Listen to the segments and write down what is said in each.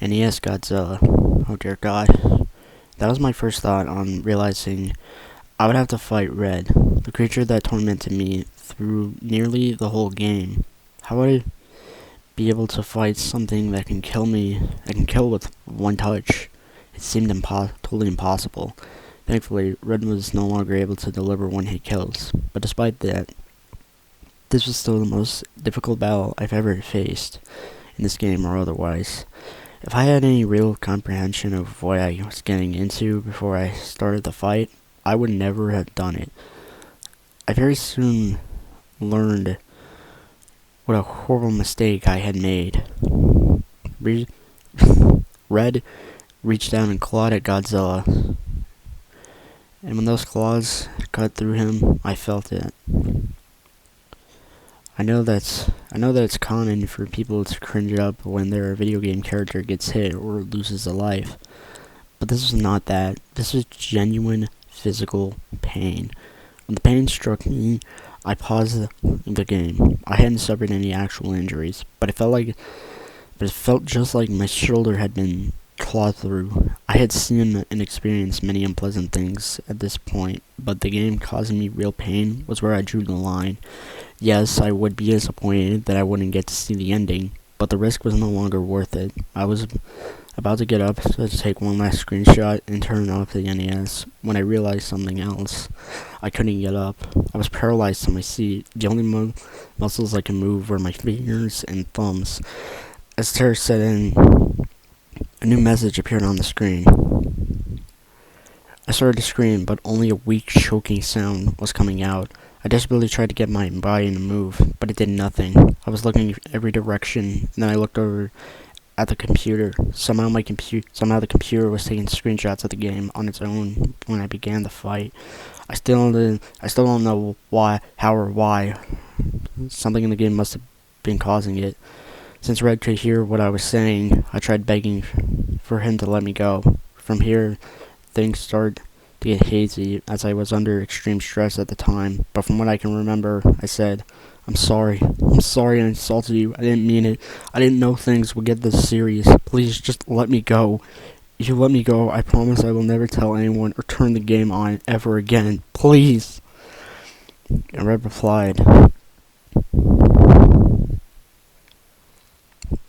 NES Godzilla. Oh dear God. That was my first thought on realizing I would have to fight Red, the creature that tormented me through nearly the whole game. How would I be able to fight something that can kill me, that can kill with one touch? It seemed totally impossible. Thankfully, Red was no longer able to deliver one-hit kills, but despite that, this was still the most difficult battle I've ever faced, in this game or otherwise. If I had any real comprehension of what I was getting into before I started the fight, I would never have done it. I very soon learned what a horrible mistake I had made. Red reached down and clawed at Godzilla, and when those claws cut through him, I felt it. I know that it's common for people to cringe up when their video game character gets hit or loses a life, but this was not that. This was genuine physical pain. When the pain struck me, I paused the game. I hadn't suffered any actual injuries, but it felt just like my shoulder had been clawed through. I had seen and experienced many unpleasant things at this point, but the game causing me real pain was where I drew the line. Yes, I would be disappointed that I wouldn't get to see the ending, but the risk was no longer worth it. I was about to get up to take one last screenshot and turn off the NES when I realized something else. I couldn't get up. I was paralyzed in my seat. The only muscles I could move were my fingers and thumbs. As terror set in, a new message appeared on the screen. I started to scream, but only a weak, choking sound was coming out. I desperately tried to get my body to move, but it did nothing. I was looking in every direction, and then I looked over at the computer. Somehow the computer was taking screenshots of the game on its own when I began the fight. I still don't know how or why. Something in the game must have been causing it. Since Red could hear what I was saying, I tried begging for him to let me go. From here, things started to get hazy as I was under extreme stress at the time, but from what I can remember, I said, I'm sorry I insulted you, I didn't mean it, I didn't know things would get this serious, please just let me go. If you let me go, I promise I will never tell anyone or turn the game on ever again, please. And Red replied,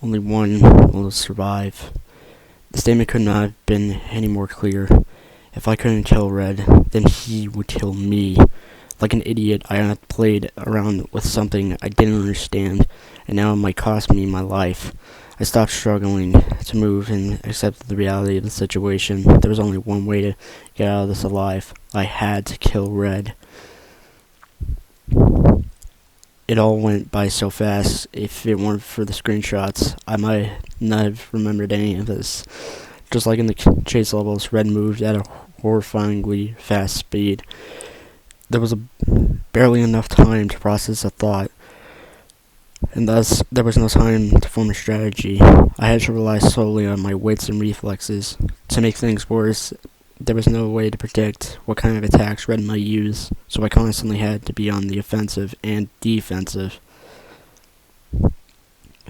only one will survive. The statement could not have been any more clear. If I couldn't kill Red, then he would kill me. Like an idiot, I had played around with something I didn't understand, and now it might cost me my life. I stopped struggling to move and accepted the reality of the situation. There was only one way to get out of this alive. I had to kill Red. It all went by so fast. If it weren't for the screenshots, I might not have remembered any of this. Just like in the chase levels, Red moved at a horrifyingly fast speed. There was barely enough time to process a thought, and thus there was no time to form a strategy. I had to rely solely on my wits and reflexes. To make things worse, there was no way to predict what kind of attacks Red might use, so I constantly had to be on the offensive and defensive.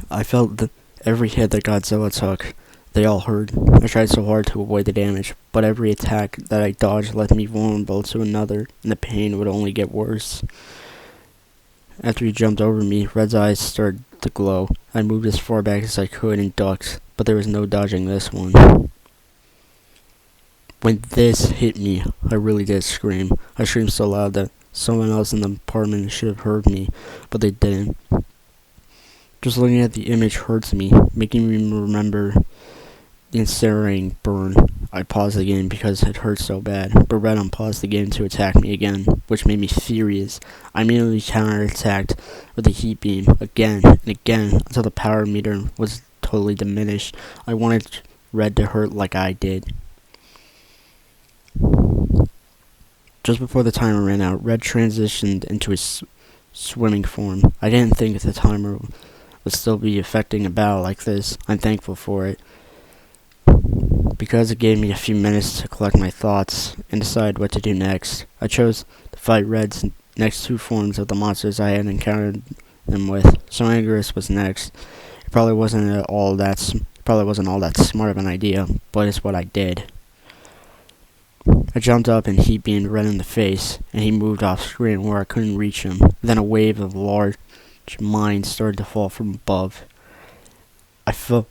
I felt that every hit that Godzilla took, they all hurt. I tried so hard to avoid the damage, but every attack that I dodged left me vulnerable to another, and the pain would only get worse. After he jumped over me, Red's eyes started to glow. I moved as far back as I could and ducked, but there was no dodging this one. When this hit me, I really did scream. I screamed so loud that someone else in the apartment should have heard me, but they didn't. Just looking at the image hurts me, making me remember the incinerating burn. I paused the game because it hurt so bad, but Red unpaused the game to attack me again, which made me furious. I immediately counterattacked with a heat beam, again and again, until the power meter was totally diminished. I wanted Red to hurt like I did. Just before the timer ran out, Red transitioned into his swimming form. I didn't think the timer would still be affecting a battle like this. I'm thankful for it, because it gave me a few minutes to collect my thoughts and decide what to do next. I chose to fight Red's next two forms of the monsters I had encountered them with. So Angerus was next. It probably wasn't at all that Probably wasn't all that smart of an idea, but it's what I did. I jumped up and he beamed Red in the face, and he moved off screen where I couldn't reach him. Then a wave of large mines started to fall from above. I felt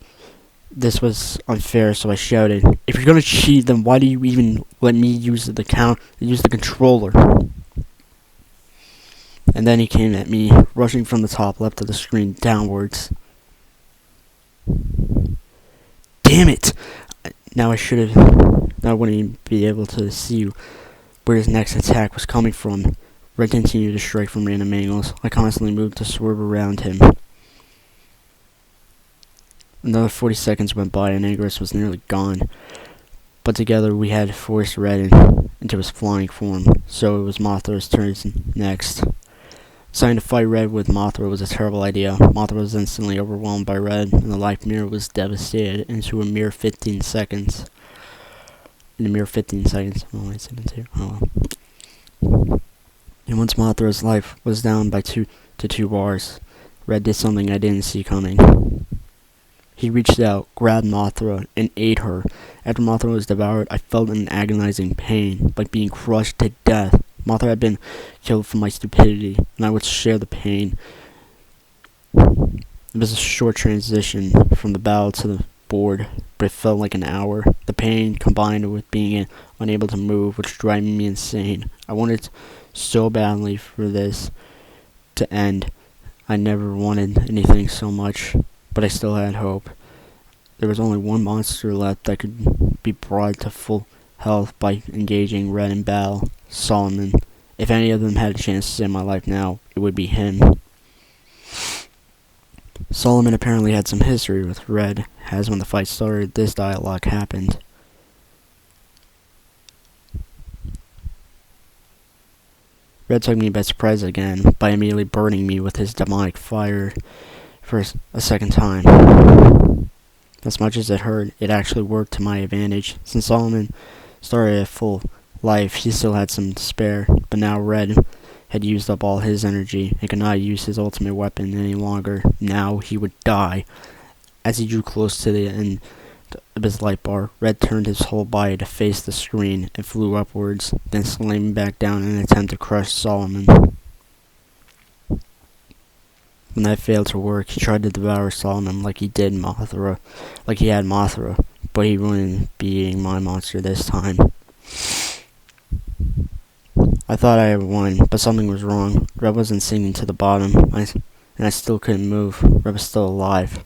this was unfair, so I shouted, "If you're gonna cheat, then why do you even let me use the controller?" And then he came at me, rushing from the top left of the screen downwards. Damn it! Now I wouldn't even be able to see where his next attack was coming from. Red continued to strike from random angles. I constantly moved to swerve around him. Another 40 seconds went by and Ingress was nearly gone. But together we had forced Red into his flying form, so it was Mothra's turn next. Deciding to fight Red with Mothra was a terrible idea. Mothra was instantly overwhelmed by Red, and the life mirror was devastated into a mere 15 seconds. In a mere 15 seconds. Oh, I said it too. Oh well. And once Mothra's life was down by 2 bars, Red did something I didn't see coming. He reached out, grabbed Mothra, and ate her. After Mothra was devoured, I felt an agonizing pain, like being crushed to death. Mothra had been killed for my stupidity, and I would share the pain. It was a short transition from the battle to the board, but it felt like an hour. The pain, combined with being unable to move, was driving me insane. I wanted so badly for this to end. I never wanted anything so much, but I still had hope. There was only one monster left that could be brought to full health by engaging Red in battle: Solomon. If any of them had a chance to save my life now, it would be him. Solomon apparently had some history with Red, as when the fight started, this dialogue happened. Red took me by surprise again by immediately burning me with his demonic fire for a second time. As much as it hurt, it actually worked to my advantage. Since Solomon started at full life, he still had some to spare, but now Red had used up all his energy and could not use his ultimate weapon any longer. Now he would die. As he drew close to the end of his light bar, Red turned his whole body to face the screen and flew upwards, then slammed back down in an attempt to crush Solomon. When that failed to work, he tried to devour Solomon like he had Mothra, but he wouldn't be eating my monster this time. I thought I had won, but something was wrong. Red wasn't sinking to the bottom, and I still couldn't move. Red was still alive.